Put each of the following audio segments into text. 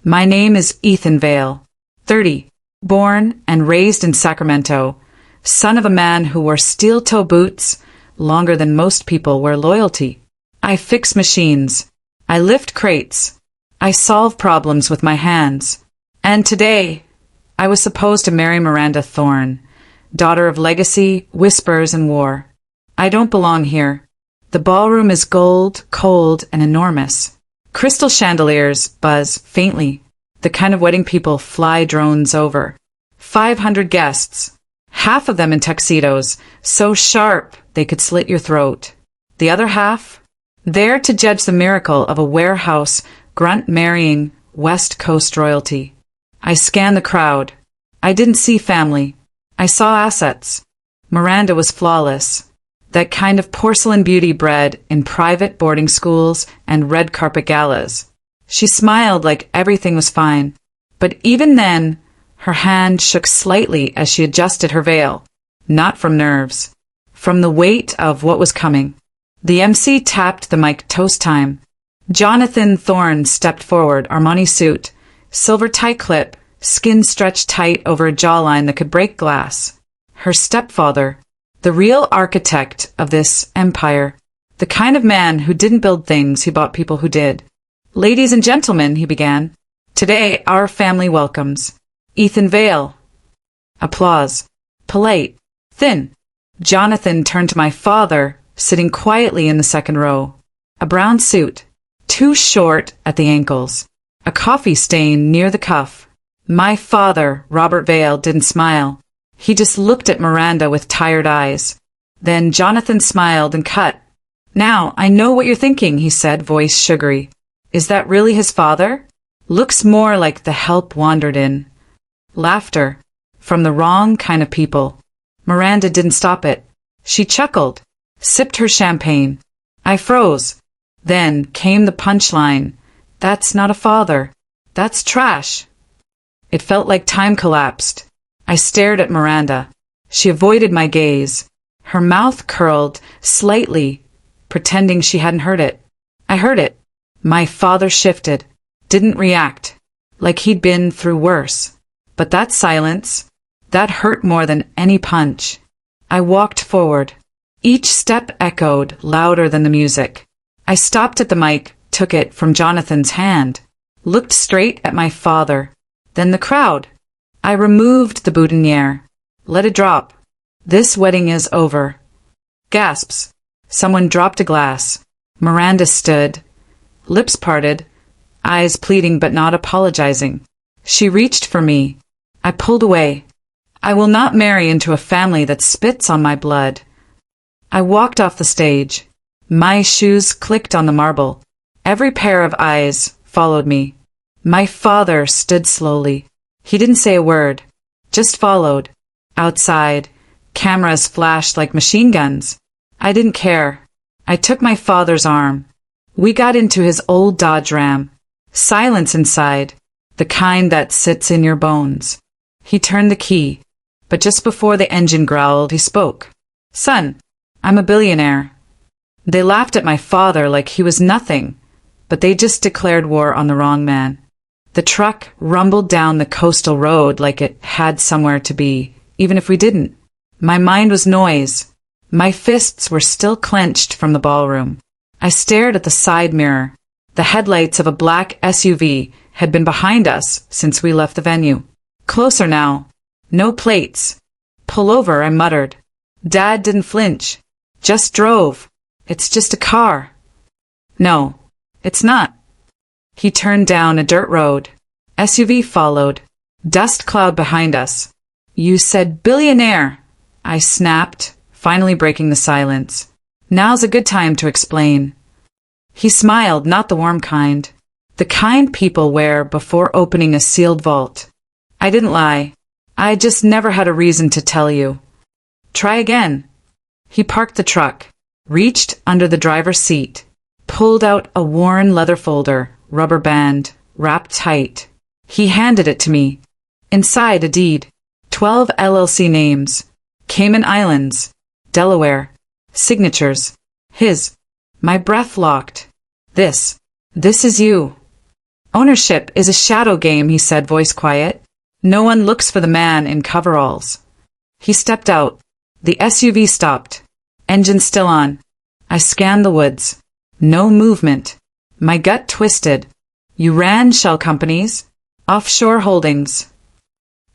My name is Ethan Vale, 30, born and raised in Sacramento, son of a man who wore steel-toe boots longer than most people wear loyalty. I fix machines. I lift crates. I solve problems with my hands. And today, I was supposed to marry Miranda Thorne, daughter of legacy, whispers, and war. I don't belong here. The ballroom is gold, cold, and enormous. Crystal chandeliers buzz faintly, the kind of wedding people fly drones over. 500 guests, half of them in tuxedos, so sharp they could slit your throat. The other half, there to judge the miracle of a warehouse grunt marrying West Coast royalty. I scanned the crowd. I didn't see family. I saw assets. Miranda was flawless. That kind of porcelain beauty bred in private boarding schools and red carpet galas. She smiled like everything was fine, but even then, her hand shook slightly as she adjusted her veil. Not from nerves, from the weight of what was coming. The MC tapped the mic toast time. Jonathan Thorne stepped forward, Armani suit, silver tie clip, skin stretched tight over a jawline that could break glass. Her stepfather, the real architect of this empire, the kind of man who didn't build things, he bought people who did. Ladies and gentlemen, he began, today our family welcomes Ethan Vale. Applause. Polite. Thin. Jonathan turned to my father, sitting quietly in the second row. A brown suit, too short at the ankles. A coffee stain near the cuff. My father, Robert Vale, didn't smile. He just looked at Miranda with tired eyes. Then Jonathan smiled and cut. Now, I know what you're thinking, he said, voice sugary. Is that really his father? Looks more like the help wandered in. Laughter. From the wrong kind of people. Miranda didn't stop it. She chuckled. Sipped her champagne. I froze. Then came the punchline. That's not a father. That's trash. It felt like time collapsed. I stared at Miranda. She avoided my gaze. Her mouth curled slightly, pretending she hadn't heard it. I heard it. My father shifted, didn't react, like he'd been through worse. But that silence, that hurt more than any punch. I walked forward. Each step echoed louder than the music. I stopped at the mic, took it from Jonathan's hand, looked straight at my father, then the crowd. I removed the boutonniere, let it drop. This wedding is over. Gasps. Someone dropped a glass. Miranda stood, lips parted, eyes pleading but not apologizing. She reached for me. I pulled away. I will not marry into a family that spits on my blood. I walked off the stage. My shoes clicked on the marble. Every pair of eyes followed me. My father stood slowly. He didn't say a word, just followed. Outside, cameras flashed like machine guns. I didn't care. I took my father's arm. We got into his old Dodge Ram. Silence inside, the kind that sits in your bones. He turned the key, but just before the engine growled, he spoke. Son, I'm a billionaire. They laughed at my father like he was nothing, but they just declared war on the wrong man. The truck rumbled down the coastal road like it had somewhere to be, even if we didn't. My mind was noise. My fists were still clenched from the ballroom. I stared at the side mirror. The headlights of a black SUV had been behind us since we left the venue. Closer now. No plates. Pull over, I muttered. Dad didn't flinch. Just drove. It's just a car. No, it's not. He turned down a dirt road. SUV followed. Dust cloud behind us. You said billionaire, I snapped, finally breaking the silence. Now's a good time to explain. He smiled, not the warm kind. The kind people wear before opening a sealed vault. I didn't lie. I just never had a reason to tell you. Try again. He parked the truck, reached under the driver's seat, pulled out a worn leather folder, rubber band, wrapped tight. He handed it to me. Inside a deed. 12 LLC names. Cayman Islands. Delaware. Signatures. His. My breath locked. This is you. Ownership is a shadow game, he said, voice quiet. No one looks for the man in coveralls. He stepped out. The SUV stopped. Engine still on. I scanned the woods. No movement. My gut twisted. You ran shell companies, offshore holdings.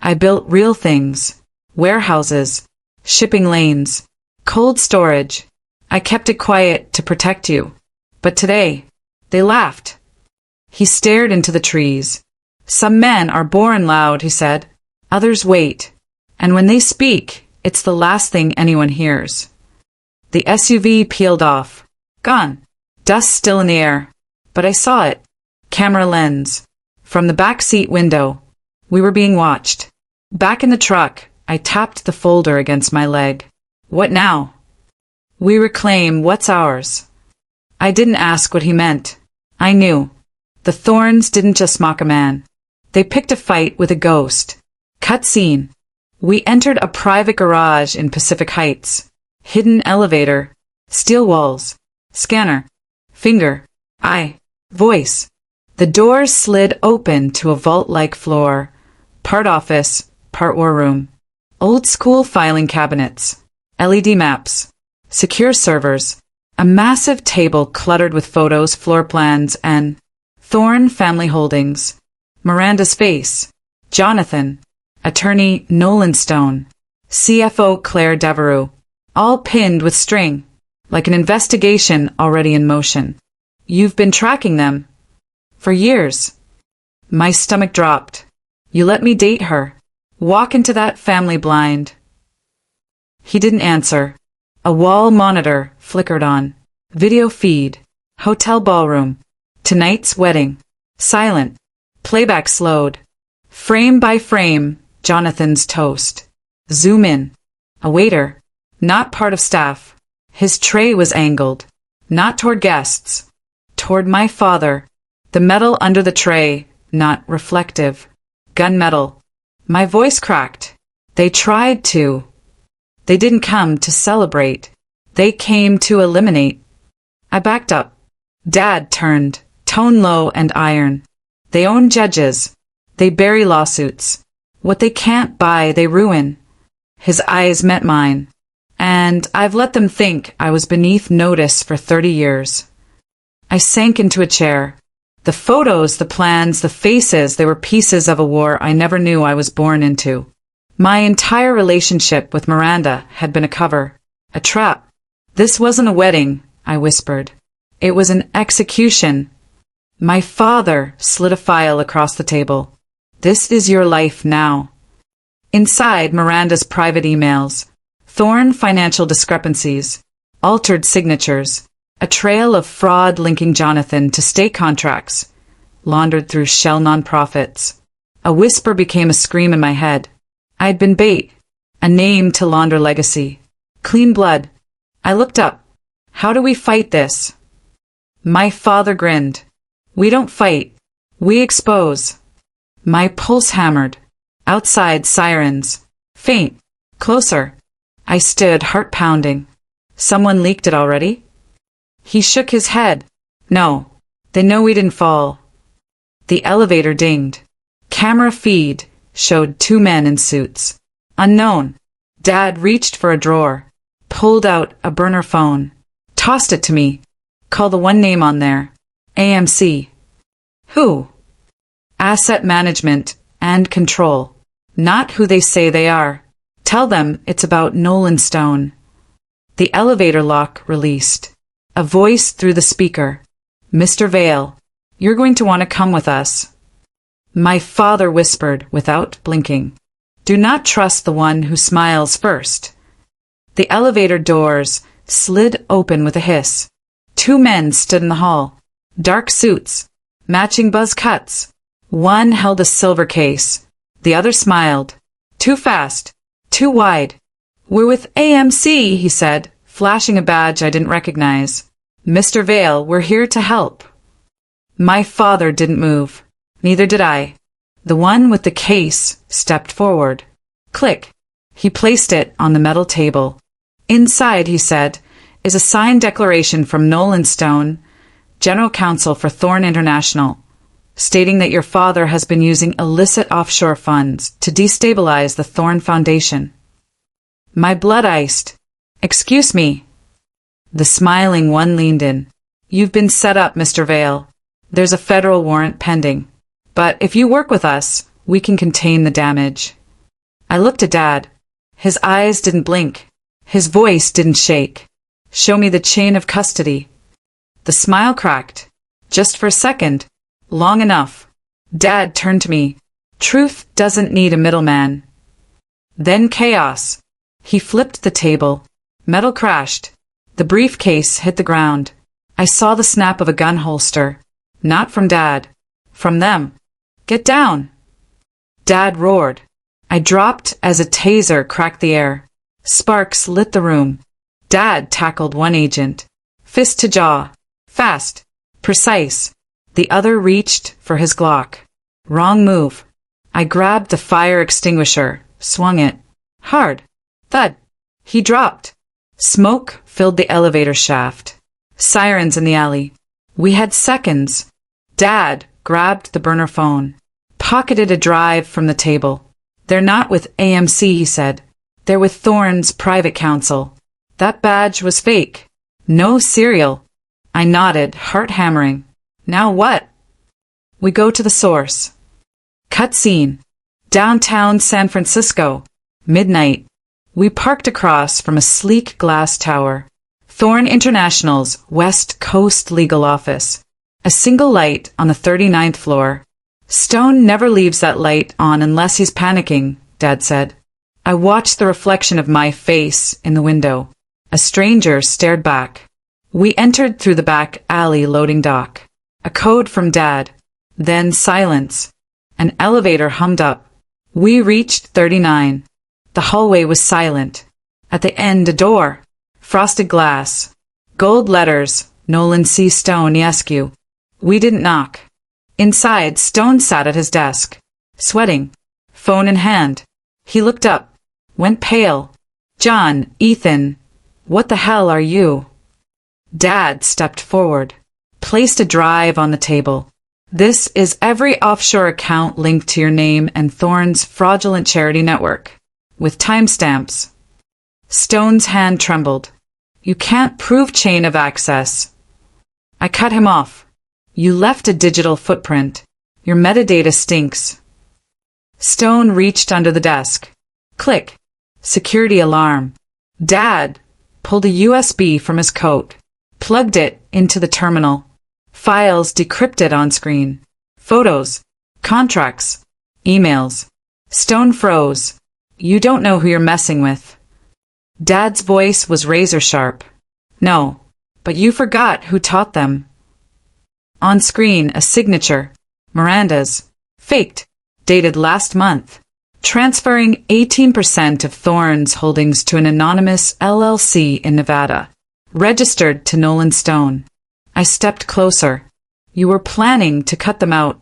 I built real things. Warehouses, shipping lanes, cold storage. I kept it quiet to protect you. But today, they laughed. He stared into the trees. Some men are born loud, he said. Others wait. And when they speak, it's the last thing anyone hears. The SUV peeled off. Gone. Dust still in the air. But I saw it. Camera lens. From the back seat window. We were being watched. Back in the truck, I tapped the folder against my leg. What now? We reclaim what's ours. I didn't ask what he meant. I knew. The Thorns didn't just mock a man. They picked a fight with a ghost. Cut scene. We entered a private garage in Pacific Heights. Hidden elevator. Steel walls. Scanner. Finger. Eye. Voice. The doors slid open to a vault-like floor. Part office, part war room. Old-school filing cabinets. LED maps. Secure servers. A massive table cluttered with photos, floor plans, and Thorn family holdings. Miranda's face. Jonathan. Attorney Nolan Stone. CFO Claire Devereux. All pinned with string, like an investigation already in motion. You've been tracking them. For years. My stomach dropped. You let me date her. Walk into that family blind. He didn't answer. A wall monitor flickered on. Video feed. Hotel ballroom. Tonight's wedding. Silent. Playback slowed. Frame by frame, Jonathan's toast. Zoom in. A waiter. Not part of staff. His tray was angled. Not toward guests. Toward my father. The metal under the tray, not reflective. Gunmetal. My voice cracked. They tried to. They didn't come to celebrate. They came to eliminate. I backed up. Dad turned, tone low and iron. They own judges. They bury lawsuits. What they can't buy, they ruin. His eyes met mine. And I've let them think I was beneath notice for 30 years. I sank into a chair. The photos, the plans, the faces, they were pieces of a war I never knew I was born into. My entire relationship with Miranda had been a cover, a trap. This wasn't a wedding, I whispered. It was an execution. My father slid a file across the table. This is your life now. Inside, Miranda's private emails. Thorn financial discrepancies. Altered signatures. A trail of fraud linking Jonathan to state contracts, laundered through shell nonprofits. A whisper became a scream in my head. I'd been bait, a name to launder legacy. Clean blood. I looked up. How do we fight this? My father grinned. We don't fight. We expose. My pulse hammered. Outside, sirens. Faint. Closer. I stood, heart pounding. Someone leaked it already? He shook his head. No, they know we didn't fall. The elevator dinged. Camera feed showed 2 men in suits. Unknown. Dad reached for a drawer, pulled out a burner phone, tossed it to me. Call the one name on there. AMC. Who? Asset management and control. Not who they say they are. Tell them it's about Nolan Stone. The elevator lock released. A voice through the speaker. Mr. Vale, you're going to want to come with us. My father whispered without blinking. Do not trust the one who smiles first. The elevator doors slid open with a hiss. 2 men stood in the hall. Dark suits. Matching buzz cuts. One held a silver case. The other smiled. Too fast. Too wide. We're with AMC, he said, flashing a badge I didn't recognize. Mr. Vale, we're here to help. My father didn't move. Neither did I. The one with the case stepped forward. Click. He placed it on the metal table. Inside, he said, is a signed declaration from Nolan Stone, General Counsel for Thorn International. stating that your father has been using illicit offshore funds to destabilize the Thorn Foundation. My blood iced. Excuse me. The smiling one leaned in. You've been set up, Mr. Vale. There's a federal warrant pending. But if you work with us, we can contain the damage. I looked at Dad. His eyes didn't blink. His voice didn't shake. Show me the chain of custody. The smile cracked. Just for a second. Long enough. Dad turned to me. Truth doesn't need a middleman. Then chaos. He flipped the table. Metal crashed. The briefcase hit the ground. I saw the snap of a gun holster. Not from Dad. From them. Get down. Dad roared. I dropped as a taser cracked the air. Sparks lit the room. Dad tackled one agent. Fist to jaw. Fast. Precise. The other reached for his Glock. Wrong move. I grabbed the fire extinguisher, swung it. Hard. Thud. He dropped. Smoke filled the elevator shaft. Sirens in the alley. We had seconds. Dad grabbed the burner phone. Pocketed a drive from the table. They're not with AMC, he said. They're with Thorne's private counsel. That badge was fake. No serial. I nodded, heart hammering. Now what? We go to the source. Cut scene. Downtown San Francisco. Midnight. We parked across from a sleek glass tower. Thorne International's West Coast legal office. A single light on the 39th floor. Stone never leaves that light on unless he's panicking, Dad said. I watched the reflection of my face in the window. A stranger stared back. We entered through the back alley loading dock. A code from Dad. Then silence. An elevator hummed up. We reached 39. The hallway was silent. At the end, a door. Frosted glass. Gold letters. Nolan C. Stone, Esq. We didn't knock. Inside, Stone sat at his desk. Sweating. Phone in hand. He looked up. Went pale. John, Ethan. What the hell are you? Dad stepped forward. Placed a drive on the table. This is every offshore account linked to your name and Thorne's fraudulent charity network. With timestamps. Stone's hand trembled. You can't prove chain of access. I cut him off. You left a digital footprint. Your metadata stinks. Stone reached under the desk. Click. Security alarm. Dad pulled a USB from his coat. Plugged it into the terminal. Files decrypted on screen. Photos. Contracts. Emails. Stone froze. You don't know who you're messing with. Dad's voice was razor sharp. No, but you forgot who taught them. On screen, a signature. Miranda's. Faked. Dated last month. Transferring 18% of Thorne's holdings to an anonymous LLC in Nevada. Registered to Nolan Stone. I stepped closer. You were planning to cut them out.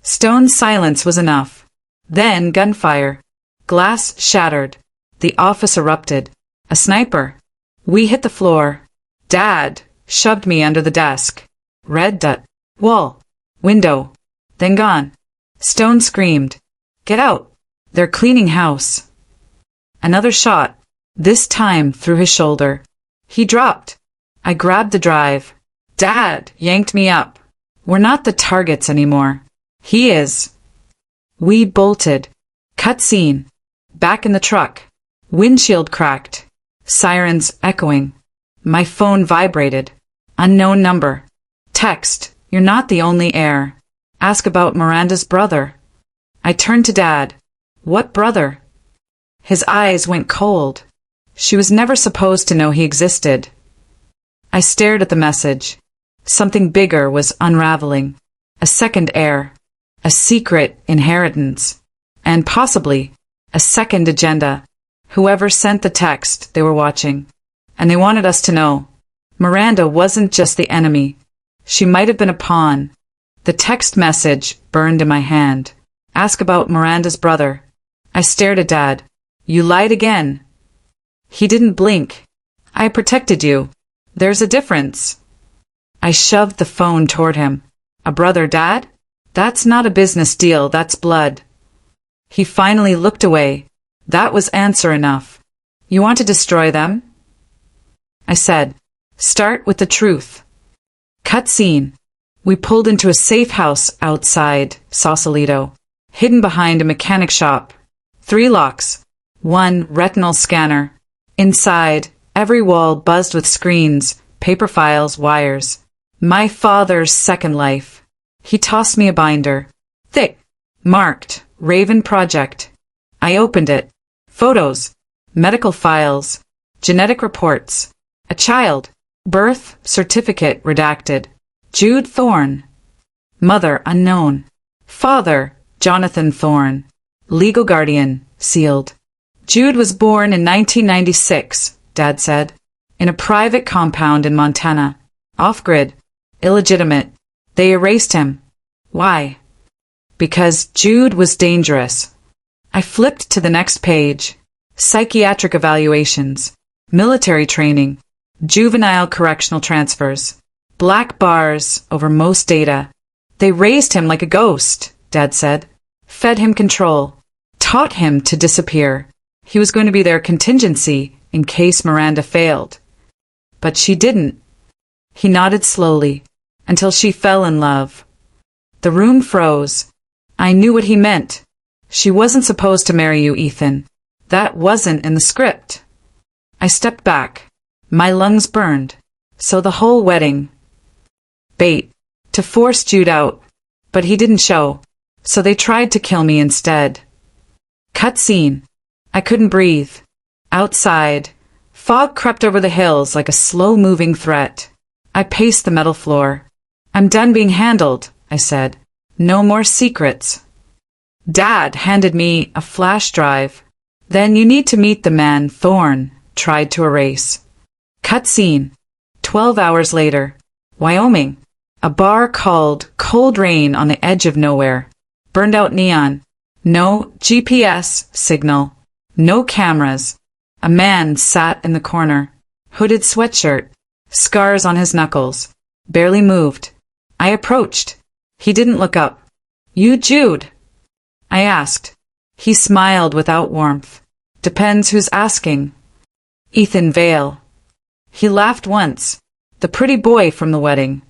Stone's silence was enough. Then gunfire. Glass shattered. The office erupted. A sniper. We hit the floor. Dad shoved me under the desk. Red dot. Wall. Window. Then gone. Stone screamed. Get out. They're cleaning house. Another shot. This time through his shoulder. He dropped. I grabbed the drive. Dad yanked me up. We're not the targets anymore. He is. We bolted. Cut scene. Back in the truck. Windshield cracked. Sirens echoing. My phone vibrated. Unknown number. Text. You're not the only heir. Ask about Miranda's brother. I turned to Dad. What brother? His eyes went cold. She was never supposed to know he existed. I stared at the message. Something bigger was unraveling. A second heir. A secret inheritance. And possibly a second agenda. Whoever sent the text, they were watching. And they wanted us to know. Miranda wasn't just the enemy. She might have been a pawn. The text message burned in my hand. Ask about Miranda's brother. I stared at Dad. You lied again. He didn't blink. I protected you. There's a difference. I shoved the phone toward him. A brother, Dad? That's not a business deal, that's blood. He finally looked away. That was answer enough. You want to destroy them? I said. Start with the truth. Cut scene. We pulled into a safe house outside Sausalito, hidden behind a mechanic shop. 3 locks. 1 retinal scanner. Inside, every wall buzzed with screens, paper files, wires. My father's second life. He tossed me a binder. Thick. Marked. Raven Project. I opened it. Photos. Medical files. Genetic reports. A child. Birth certificate redacted. Jude Thorne. Mother unknown. Father Jonathan Thorne. Legal guardian sealed. Jude was born in 1996, Dad said, in a private compound in Montana. Off-grid. Illegitimate. They erased him. Why? Because Jude was dangerous. I flipped to the next page. Psychiatric evaluations. Military training. Juvenile correctional transfers. Black bars over most data. They raised him like a ghost, Dad said. Fed him control. Taught him to disappear. He was going to be their contingency in case Miranda failed. But she didn't. He nodded slowly, until she fell in love. The room froze. I knew what he meant. She wasn't supposed to marry you, Ethan. That wasn't in the script. I stepped back. My lungs burned. So the whole wedding. Bait. To force Jude out. But he didn't show. So they tried to kill me instead. Cut scene. I couldn't breathe. Outside, fog crept over the hills like a slow-moving threat. I paced the metal floor. I'm done being handled, I said. No more secrets. Dad handed me a flash drive. Then you need to meet the man Thorne tried to erase. Cut scene. 12 hours later. Wyoming. A bar called Cold Rain on the edge of nowhere. Burned out neon. No GPS signal. No cameras. A man sat in the corner. Hooded sweatshirt. Scars on his knuckles. Barely moved. I approached. He didn't look up. You Jude? I asked. He smiled without warmth. Depends who's asking. Ethan Vale. He laughed once. The pretty boy from the wedding.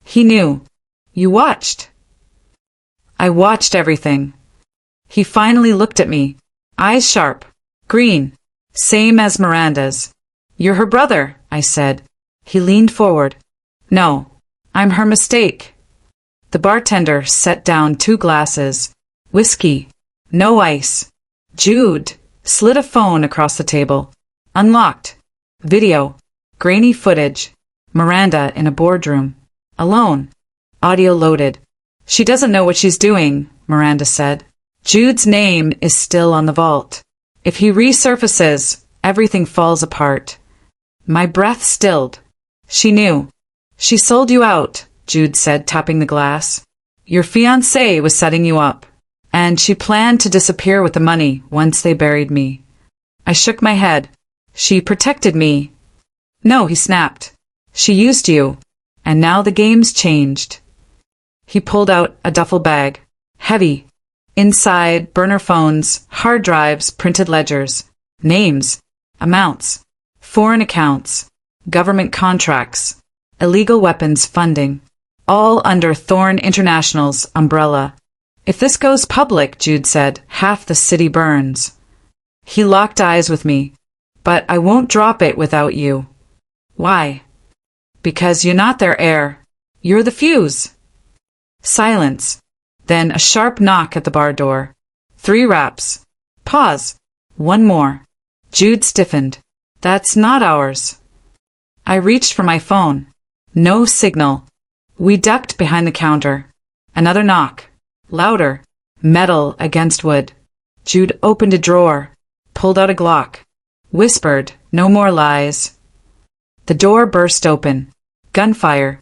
He knew. You watched. I watched everything. He finally looked at me. Eyes sharp. Green. Same as Miranda's. You're her brother, I said. He leaned forward. No, I'm her mistake. The bartender set down 2 glasses. Whiskey. No ice. Jude slid a phone across the table. Unlocked. Video. Grainy footage. Miranda in a boardroom. Alone. Audio loaded. She doesn't know what she's doing, Miranda said. Jude's name is still on the vault. If he resurfaces, everything falls apart. My breath stilled. She knew. She sold you out, Jude said, tapping the glass. Your fiancé was setting you up, and she planned to disappear with the money once they buried me. I shook my head. She protected me. No, he snapped. She used you, and now the game's changed. He pulled out a duffel bag. Heavy. Inside, burner phones, hard drives, printed ledgers. Names. Amounts. Foreign accounts. Government contracts. Illegal weapons funding. All under Thorne International's umbrella. If this goes public, Jude said, half the city burns. He locked eyes with me. But I won't drop it without you. Why? Because you're not their heir. You're the fuse. Silence. Then a sharp knock at the bar door. 3 raps. Pause. 1 more. Jude stiffened. That's not ours. I reached for my phone. No signal. We ducked behind the counter. Another knock. Louder. Metal against wood. Jude opened a drawer. Pulled out a Glock. Whispered, no more lies. The door burst open. Gunfire.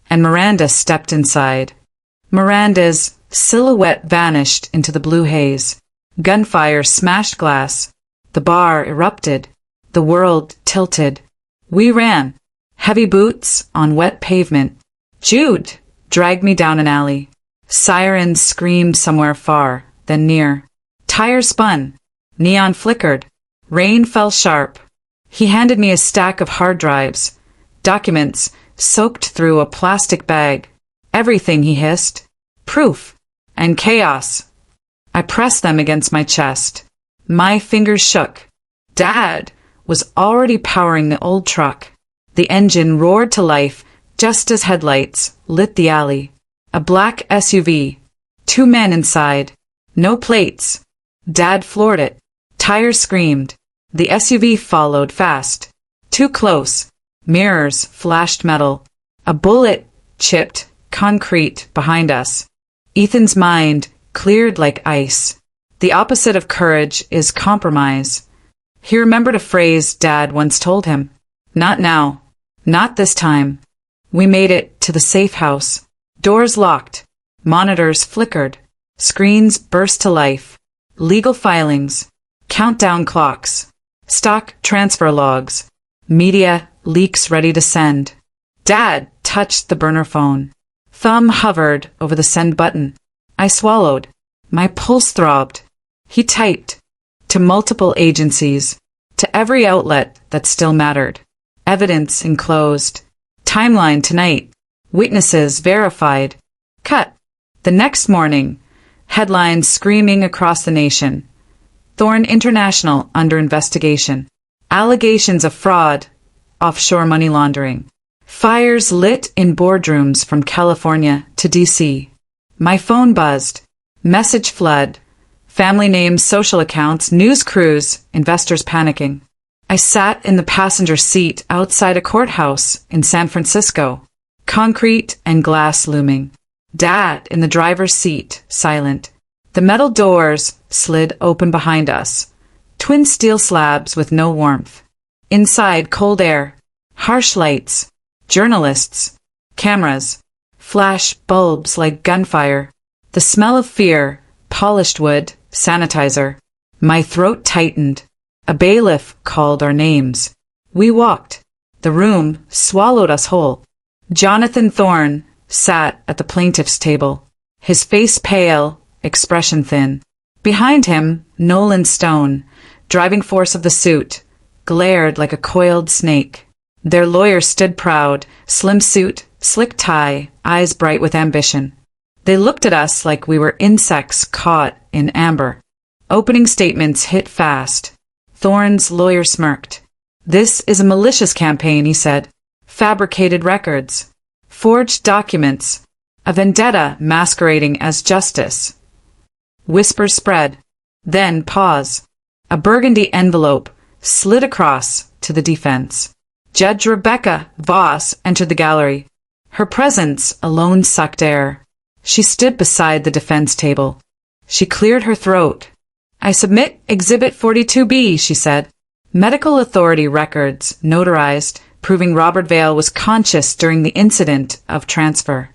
And Miranda stepped inside. Miranda's silhouette vanished into the blue haze. Gunfire smashed glass. The bar erupted. The world tilted. We ran. Heavy boots on wet pavement. Jude dragged me down an alley. Sirens screamed somewhere far, then near. Tires spun. Neon flickered. Rain fell sharp. He handed me a stack of hard drives. Documents, soaked through a plastic bag. Everything, he hissed. Proof. And chaos. I pressed them against my chest. My fingers shook. Dad was already powering the old truck. The engine roared to life just as headlights lit the alley. A black SUV. 2 men inside. No plates. Dad floored it. Tires screamed. The SUV followed fast. Too close. Mirrors flashed metal. A bullet chipped concrete behind us. Ethan's mind cleared like ice. The opposite of courage is compromise. He remembered a phrase Dad once told him. Not now. Not this time. We made it to the safe house. Doors locked. Monitors flickered. Screens burst to life. Legal filings. Countdown clocks. Stock transfer logs. Media leaks ready to send. Dad touched the burner phone. Thumb hovered over the send button. I swallowed. My pulse throbbed. He typed. To multiple agencies. To every outlet that still mattered. Evidence enclosed. Timeline tonight. Witnesses verified. Cut. The next morning. Headlines screaming across the nation. Thorn International under investigation. Allegations of fraud. Offshore money laundering. Fires lit in boardrooms from California to D.C. My phone buzzed. Message flood. Family names, social accounts, news crews, investors panicking. I sat in the passenger seat outside a courthouse in San Francisco. Concrete and glass looming. Dad in the driver's seat, silent. The metal doors slid open behind us. Twin steel slabs with no warmth. Inside, cold air. Harsh lights. Journalists. Cameras. Flash bulbs like gunfire. The smell of fear. Polished wood. Sanitizer. My throat tightened. A bailiff called our names. We walked. The room swallowed us whole. Jonathan Thorne sat at the plaintiff's table. His face pale, expression thin. Behind him, Nolan Stone, driving force of the suit, glared like a coiled snake. Their lawyer stood proud, slim suit, slick tie, eyes bright with ambition. They looked at us like we were insects caught in amber. Opening statements hit fast. Thorne's lawyer smirked. This is a malicious campaign, he said. Fabricated records. Forged documents. A vendetta masquerading as justice. Whispers spread. Then pause. A burgundy envelope slid across to the defense. Judge Rebecca Voss entered the gallery. Her presence alone sucked air. She stood beside the defense table. She cleared her throat. I submit Exhibit 42B, she said. Medical authority records, notarized, proving Robert Vale was conscious during the incident of transfer.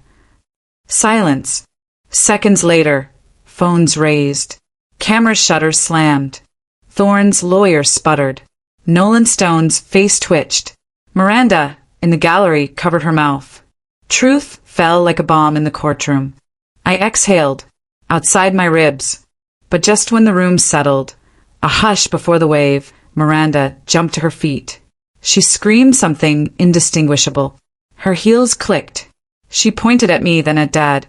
Silence. Seconds later, phones raised. Camera shutters slammed. Thorne's lawyer sputtered. Nolan Stone's face twitched. Miranda, in the gallery, covered her mouth. Truth fell like a bomb in the courtroom. I exhaled, outside my ribs. But just when the room settled, a hush before the wave, Miranda jumped to her feet. She screamed something indistinguishable. Her heels clicked. She pointed at me, then at Dad.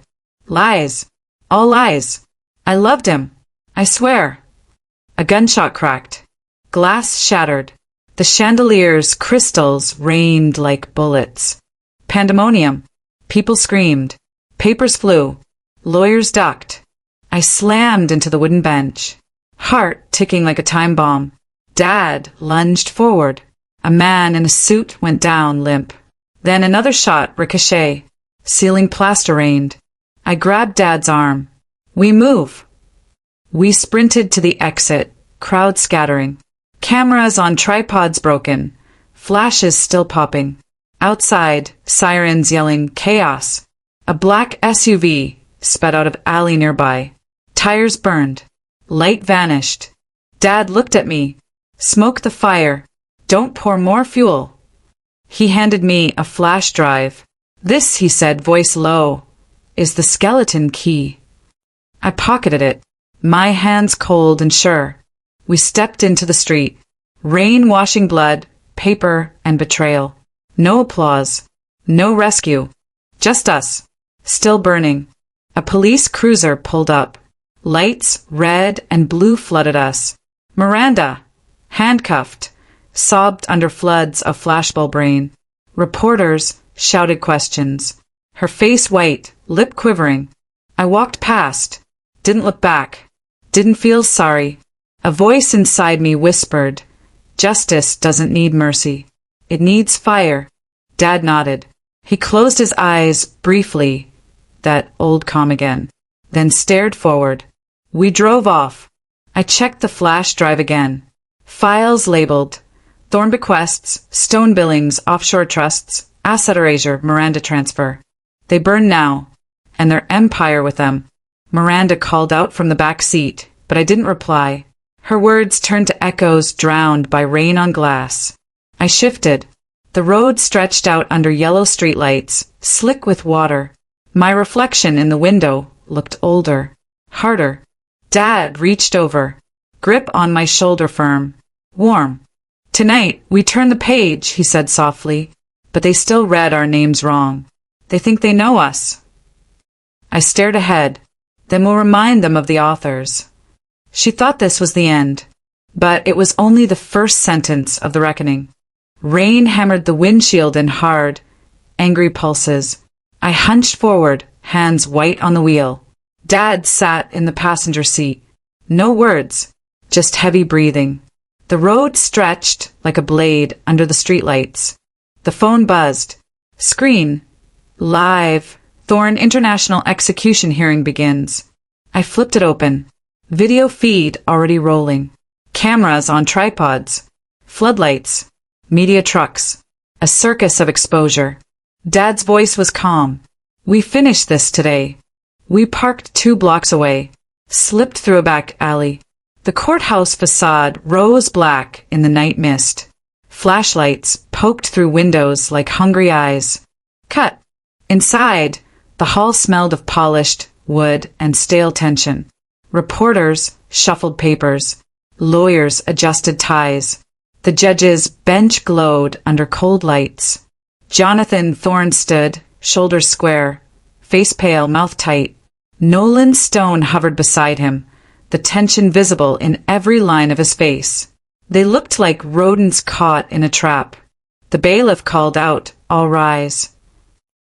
Lies. All lies. I loved him. I swear. A gunshot cracked. Glass shattered. The chandelier's crystals rained like bullets. Pandemonium. People screamed. Papers flew. Lawyers ducked. I slammed into the wooden bench. Heart ticking like a time bomb. Dad lunged forward. A man in a suit went down limp. Then another shot ricochet. Ceiling plaster rained. I grabbed Dad's arm. We move. We sprinted to the exit, crowd scattering. Cameras on tripods broken. Flashes still popping. Outside, sirens yelling chaos. A black SUV sped out of alley nearby. Tires burned. Light vanished. Dad looked at me. Smoke the fire. Don't pour more fuel. He handed me a flash drive. This, he said, voice low. is the skeleton key. I pocketed it, my hands cold and sure. We stepped into the street. Rain washing blood, paper, and betrayal. No applause. No rescue. Just us. Still burning. A police cruiser pulled up. Lights, red and blue, flooded us. Miranda, handcuffed, sobbed under floods of flashbulb rain. Reporters shouted questions. Her face white, lip quivering. I walked past. Didn't look back. Didn't feel sorry. A voice inside me whispered, "Justice doesn't need mercy. It needs fire." Dad nodded. He closed his eyes briefly, that old calm again, then stared forward. We drove off. I checked the flash drive again. Files labeled Thorn bequests, Stone billings, offshore trusts, asset erasure, Miranda transfer. They burn now, and their empire with them. Miranda called out from the back seat, but I didn't reply. Her words turned to echoes drowned by rain on glass. I shifted. The road stretched out under yellow streetlights, slick with water. My reflection in the window looked older, harder. Dad reached over, grip on my shoulder firm, warm. "Tonight, we turn the page," he said softly, but they still read our names wrong. They think they know us. I stared ahead. Then we'll remind them of the authors. She thought this was the end, but it was only the first sentence of the reckoning. Rain hammered the windshield in hard, angry pulses. I hunched forward, hands white on the wheel. Dad sat in the passenger seat. No words, just heavy breathing. The road stretched like a blade under the streetlights. The phone buzzed. Screen. Live. Thorn International execution hearing begins. I flipped it open. Video feed already rolling. Cameras on tripods. Floodlights. Media trucks. A circus of exposure. Dad's voice was calm. We finished this today. We parked 2 blocks away. Slipped through a back alley. The courthouse facade rose black in the night mist. Flashlights poked through windows like hungry eyes. Cut. Inside, the hall smelled of polished wood and stale tension. Reporters shuffled papers. Lawyers adjusted ties. The judge's bench glowed under cold lights. Jonathan Thorne stood, shoulders square, face pale, mouth tight. Nolan Stone hovered beside him, the tension visible in every line of his face. They looked like rodents caught in a trap. The bailiff called out, "All rise."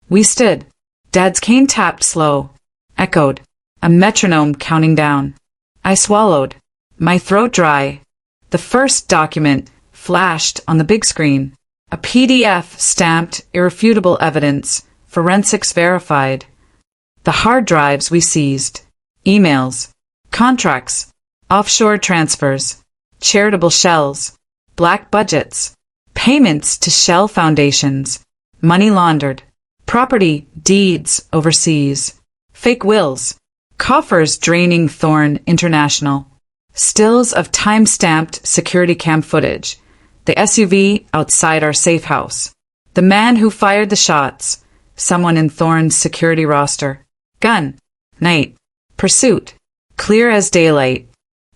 We stood. Dad's cane tapped slow, echoed, a metronome counting down. I swallowed, my throat dry. The first document flashed on the big screen. A PDF stamped irrefutable evidence, forensics verified. The hard drives we seized. Emails, contracts, offshore transfers, charitable shells, black budgets, payments to shell foundations, money laundered, property deeds overseas, fake wills, coffers draining Thorn International, stills of time-stamped security cam footage, the SUV outside our safe house, the man who fired the shots, someone in Thorn's security roster, gun, night, pursuit, clear as daylight.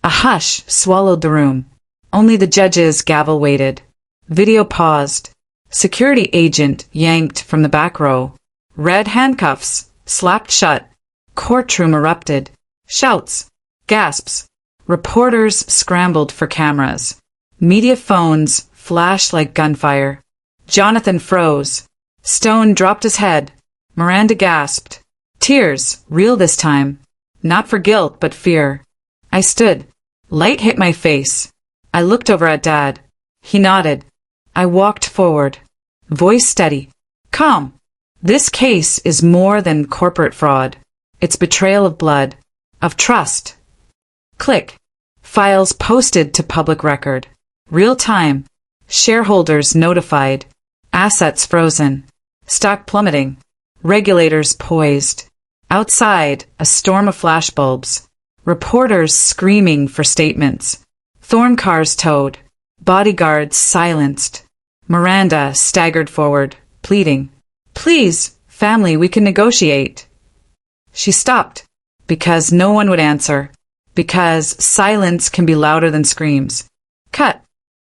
A hush swallowed the room. Only the judge's gavel waited. Video paused. Security agent yanked from the back row. Red handcuffs slapped shut. Courtroom erupted. Shouts. Gasps. Reporters scrambled for cameras. Media phones flashed like gunfire. Jonathan froze. Stone dropped his head. Miranda gasped. Tears, real this time. Not for guilt, but fear. I stood. Light hit my face. I looked over at Dad. He nodded. I walked forward. Voice steady. Calm. This case is more than corporate fraud. It's betrayal of blood. Of trust. Click. Files posted to public record. Real time. Shareholders notified. Assets frozen. Stock plummeting. Regulators poised. Outside, a storm of flashbulbs. Reporters screaming for statements. Thorn cars towed. Bodyguards silenced. Miranda staggered forward, pleading. Please, family, we can negotiate. She stopped. Because no one would answer. Because silence can be louder than screams. Cut.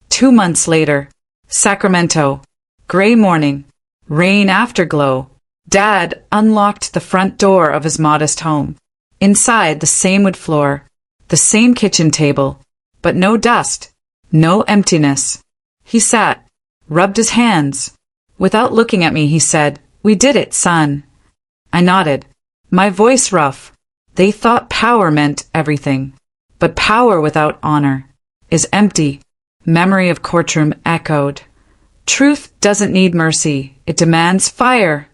2 months later. Sacramento. Gray morning. Rain afterglow. Dad unlocked the front door of his modest home. Inside, the same wood floor. The same kitchen table. But no dust. No emptiness. He sat. Rubbed his hands. Without looking at me, he said, "We did it, son." I nodded. My voice rough. They thought power meant everything. But power without honor is empty. Memory of courtroom echoed. Truth doesn't need mercy. It demands fire.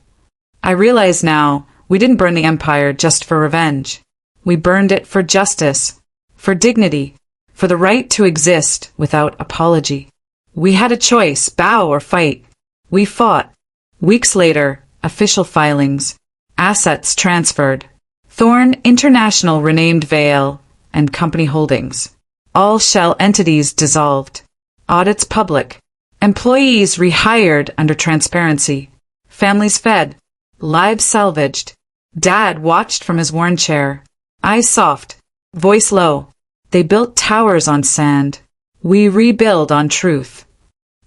I realize now we didn't burn the empire just for revenge. We burned it for justice, for dignity, for the right to exist without apology. We had a choice, bow or fight. We fought. Weeks later, official filings, assets transferred. Thorn International renamed Vale and company holdings. All shell entities dissolved. Audits public. Employees rehired under transparency. Families fed. Lives salvaged. Dad watched from his worn chair. Eyes soft. Voice low. They built towers on sand. We rebuild on truth.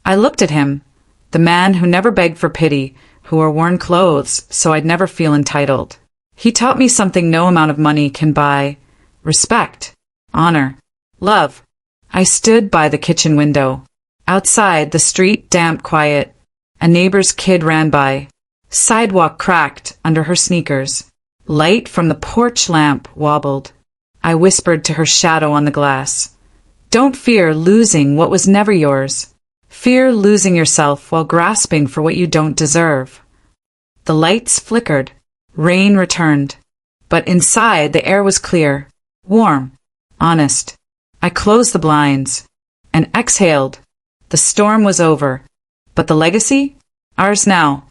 I looked at him, the man who never begged for pity, who wore worn clothes so I'd never feel entitled. He taught me something no amount of money can buy. Respect. Honor. Love. I stood by the kitchen window. Outside, the street damp quiet. A neighbor's kid ran by. Sidewalk cracked under her sneakers. Light from the porch lamp wobbled. I whispered to her shadow on the glass. Don't fear losing what was never yours. Fear losing yourself while grasping for what you don't deserve. The lights flickered. Rain returned. But inside, the air was clear, warm, honest. I closed the blinds and exhaled. The storm was over. But the legacy? Ours now.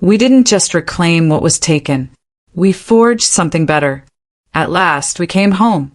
We didn't just reclaim what was taken. We forged something better. At last, we came home.